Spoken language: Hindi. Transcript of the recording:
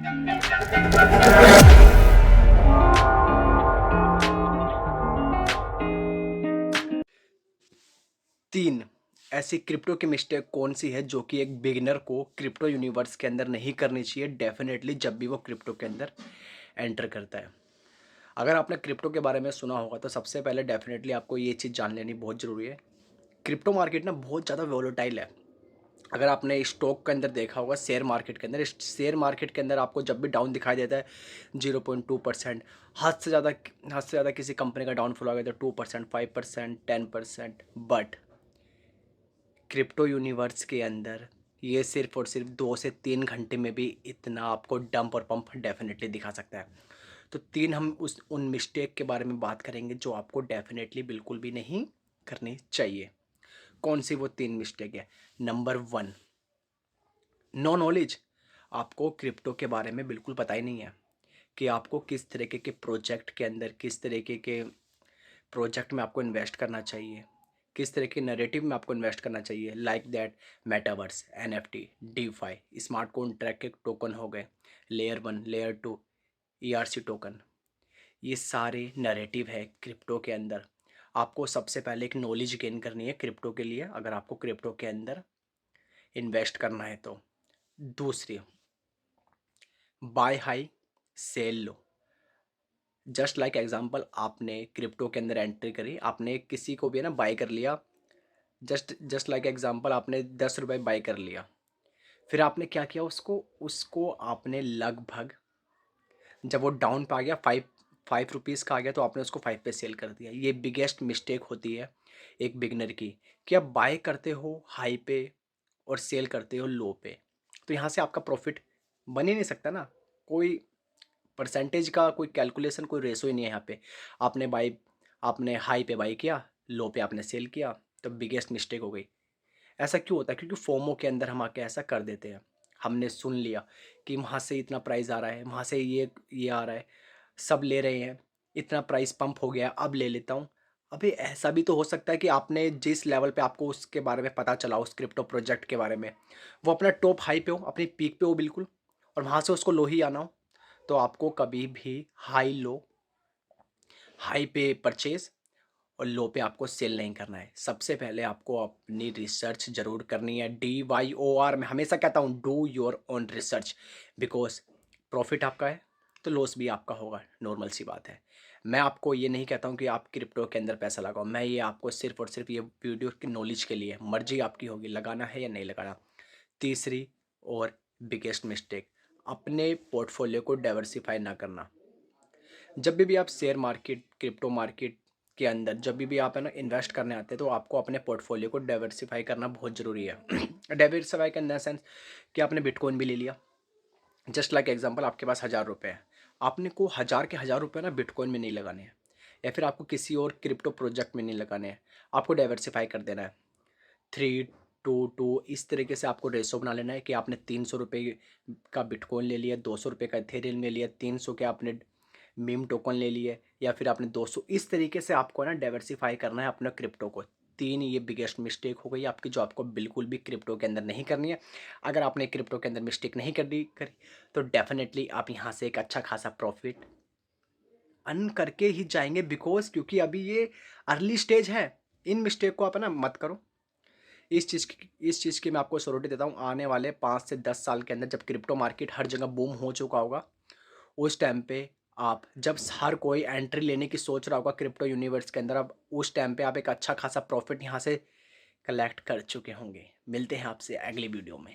तीन ऐसी क्रिप्टो की मिस्टेक कौन सी है जो कि एक बिगिनर को क्रिप्टो यूनिवर्स के अंदर नहीं करनी चाहिए डेफिनेटली जब भी वो क्रिप्टो के अंदर एंटर करता है। अगर आपने क्रिप्टो के बारे में सुना होगा तो सबसे पहले डेफिनेटली आपको ये चीज़ जान लेनी बहुत ज़रूरी है। क्रिप्टो मार्केट ना बहुत ज़्यादा वोलेटाइल है। अगर आपने स्टॉक के अंदर देखा होगा, शेयर मार्केट के अंदर, इस शेयर मार्केट के अंदर आपको जब भी डाउन दिखाई देता है 0.2%, हद से ज़्यादा किसी कंपनी का डाउनफॉल आ गया तो 2%, 5%, 10%। बट क्रिप्टो यूनिवर्स के अंदर ये सिर्फ और सिर्फ 2 से 3 घंटे में भी इतना आपको डंप और पंप डेफिनेटली दिखा सकता है। तो तीन हम उस उन मिस्टेक के बारे में बात करेंगे जो आपको डेफिनेटली बिल्कुल भी नहीं करनी चाहिए। कौन सी वो तीन मिस्टेक है? Number one, no knowledge. आपको क्रिप्टो के बारे में बिल्कुल पता ही नहीं है कि आपको किस तरीके के प्रोजेक्ट के अंदर, किस तरीके के प्रोजेक्ट में आपको इन्वेस्ट करना चाहिए, किस तरह के नैरेटिव में आपको इन्वेस्ट करना चाहिए। Like that metaverse, NFT, DeFi, smart contract के टोकन हो गए, लेयर 1, लेयर 2, ईआरसी टोकन। ये सारे नैरेटिव है क्रिप्टो के अंदर। आपको सबसे पहले एक नॉलेज गेन करनी है क्रिप्टो के लिए, अगर आपको क्रिप्टो के अंदर इन्वेस्ट करना है तो। दूसरी, by high cell low. Just like example, आपने क्रिप्टो के अंदर एंट्री करी, आपने किसी को भी है ना बाय कर लिया। जस्ट जस्ट लाइक एग्जांपल, आपने 10 रुपये बाय कर लिया। फिर आपने क्या किया, उसको उसको आपने लगभग, जब वो डाउन पे आ गया, 5 रुपीज़ का आ गया, तो आपने उसको 5 पे सेल कर दिया। ये बिगेस्ट मिस्टेक होती है एक बिगनर की, कि आप बाय करते हो हाई पे और सेल करते हो लो पे। तो यहाँ से आपका प्रॉफिट बन ही नहीं सकता ना। कोई परसेंटेज का कोई कैलकुलेशन, कोई रेशो ही नहीं है यहाँ पे। आपने बाई आपने हाई पे बाई किया, लो पे आपने सेल किया, तो बिगेस्ट मिस्टेक हो गई। ऐसा क्यों होता है? क्योंकि फोमो के अंदर हम आके ऐसा कर देते हैं। हमने सुन लिया कि वहाँ से इतना प्राइस आ रहा है, वहाँ से ये आ रहा है, सब ले रहे हैं, इतना प्राइस पंप हो गया, अब ले लेता हूँ। अभी ऐसा भी तो हो सकता है कि आपने जिस लेवल पे आपको उसके बारे में पता चला, उस क्रिप्टो प्रोजेक्ट के बारे में, वो अपना टॉप हाई पे हो, अपनी पीक पे हो बिल्कुल, और वहाँ से उसको लो ही आना हो। तो आपको कभी भी हाई पे परचेज और लो पे आपको सेल नहीं करना है। सबसे पहले आपको अपनी रिसर्च ज़रूर करनी है। DYOR, मैं हमेशा कहता हूँ, do your own research. Because profit आपका है तो लॉस भी आपका होगा, नॉर्मल सी बात है। मैं आपको ये नहीं कहता हूँ कि आप क्रिप्टो के अंदर पैसा लगाओ, मैं ये आपको सिर्फ और सिर्फ ये वीडियो की नॉलेज के लिए, मर्जी आपकी होगी लगाना है या नहीं लगाना। तीसरी और बिगेस्ट मिस्टेक, अपने पोर्टफोलियो को डाइवर्सिफाई ना करना। जब भी आप शेयर मार्केट, क्रिप्टो मार्केट के अंदर जब भी आप है ना इन्वेस्ट करने आते हैं, तो आपको अपने पोर्टफोलियो को डाइवर्सिफाई करना बहुत ज़रूरी है। डाइवर्सिफाई करने इन सेंस कि आपने बिटकॉइन भी ले लिया। जस्ट लाइक एग्जांपल, आपके पास 1,000 रुपये है, आपने को 1,000 के 1,000 रुपये ना बिटकॉइन में नहीं लगाने हैं, या फिर आपको किसी और क्रिप्टो प्रोजेक्ट में नहीं लगाने हैं। आपको डाइवर्सिफाई कर देना है। 3-2-2 इस तरीके से आपको रेशो बना लेना है कि आपने 300 रुपये का बिटकॉइन ले लिया, 200 रुपये का इथेरियम ले लिया, 300 के आपने मीम टोकन ले लिए, या फिर आपने 200। इस तरीके से आपको ना डाइवर्सिफाई करना है अपने क्रिप्टो को। तीन ये बिगेस्ट मिस्टेक हो गई आपकी, जो आपको बिल्कुल भी क्रिप्टो के अंदर नहीं करनी है। अगर आपने क्रिप्टो के अंदर मिस्टेक नहीं करी तो डेफिनेटली आप यहाँ से एक अच्छा खासा प्रॉफिट अर्न करके ही जाएंगे। बिकॉज क्योंकि अभी ये अर्ली स्टेज है, इन मिस्टेक को आप है ना मत करो। इस चीज़ की मैं आपको श्योरिटी देता हूँ, आने वाले 5 से 10 साल के अंदर जब क्रिप्टो मार्केट हर जगह बूम हो चुका होगा, उस टाइम पे आप, जब हर कोई एंट्री लेने की सोच रहा होगा क्रिप्टो यूनिवर्स के अंदर, अब उस टाइम पे आप एक अच्छा खासा प्रॉफिट यहाँ से कलेक्ट कर चुके होंगे। मिलते हैं आपसे अगली वीडियो में।